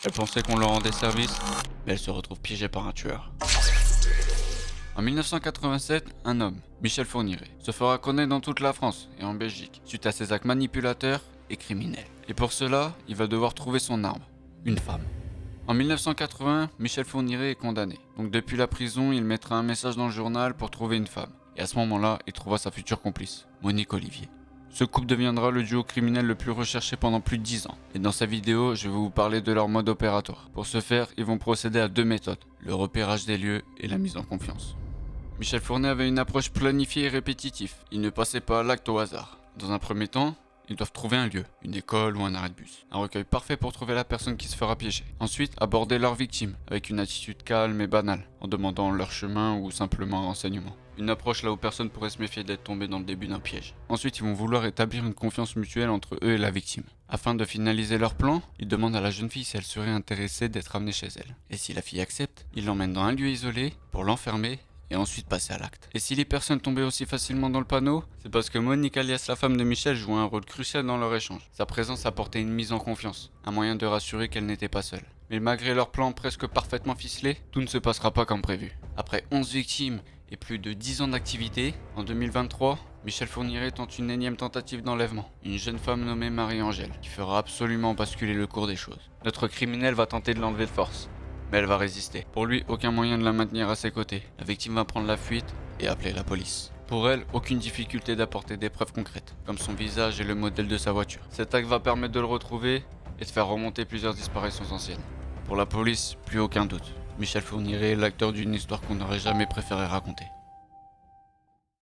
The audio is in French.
Elle pensait qu'on leur rendait service, mais elle se retrouve piégée par un tueur. En 1987, un homme, Michel Fourniret, se fera connaître dans toute la France et en Belgique, suite à ses actes manipulateurs et criminels. Et pour cela, il va devoir trouver son arme, une femme. En 1980, Michel Fourniret est condamné. Donc depuis la prison, il mettra un message dans le journal pour trouver une femme. Et à ce moment-là, il trouvera sa future complice, Monique Olivier. Ce couple deviendra le duo criminel le plus recherché pendant plus de 10 ans. Et dans cette vidéo, je vais vous parler de leur mode opératoire. Pour ce faire, ils vont procéder à deux méthodes, le repérage des lieux et la mise en confiance. Michel Fourniret avait une approche planifiée et répétitive. Il ne passait pas à l'acte au hasard. Dans un premier temps, ils doivent trouver un lieu, une école ou un arrêt de bus. Un recueil parfait pour trouver la personne qui se fera piéger. Ensuite, aborder leur victime avec une attitude calme et banale, en demandant leur chemin ou simplement un renseignement. Une approche là où personne pourrait se méfier d'être tombé dans le début d'un piège. Ensuite, ils vont vouloir établir une confiance mutuelle entre eux et la victime. Afin de finaliser leur plan, ils demandent à la jeune fille si elle serait intéressée d'être amenée chez elle. Et si la fille accepte, ils l'emmènent dans un lieu isolé pour l'enfermer et ensuite passer à l'acte. Et si les personnes tombaient aussi facilement dans le panneau, c'est parce que Monique alias la femme de Michel jouait un rôle crucial dans leur échange. Sa présence apportait une mise en confiance, un moyen de rassurer qu'elle n'était pas seule. Mais malgré leur plan presque parfaitement ficelé, tout ne se passera pas comme prévu. Après 11 victimes et plus de 10 ans d'activité, en 2023, Michel Fourniret tente une énième tentative d'enlèvement. Une jeune femme nommée Marie-Angèle, qui fera absolument basculer le cours des choses. Notre criminel va tenter de l'enlever de force, mais elle va résister. Pour lui, aucun moyen de la maintenir à ses côtés. La victime va prendre la fuite et appeler la police. Pour elle, aucune difficulté d'apporter des preuves concrètes, comme son visage et le modèle de sa voiture. Cet acte va permettre de le retrouver et de faire remonter plusieurs disparitions anciennes. Pour la police, plus aucun doute. Michel Fourniret est l'acteur d'une histoire qu'on n'aurait jamais préféré raconter.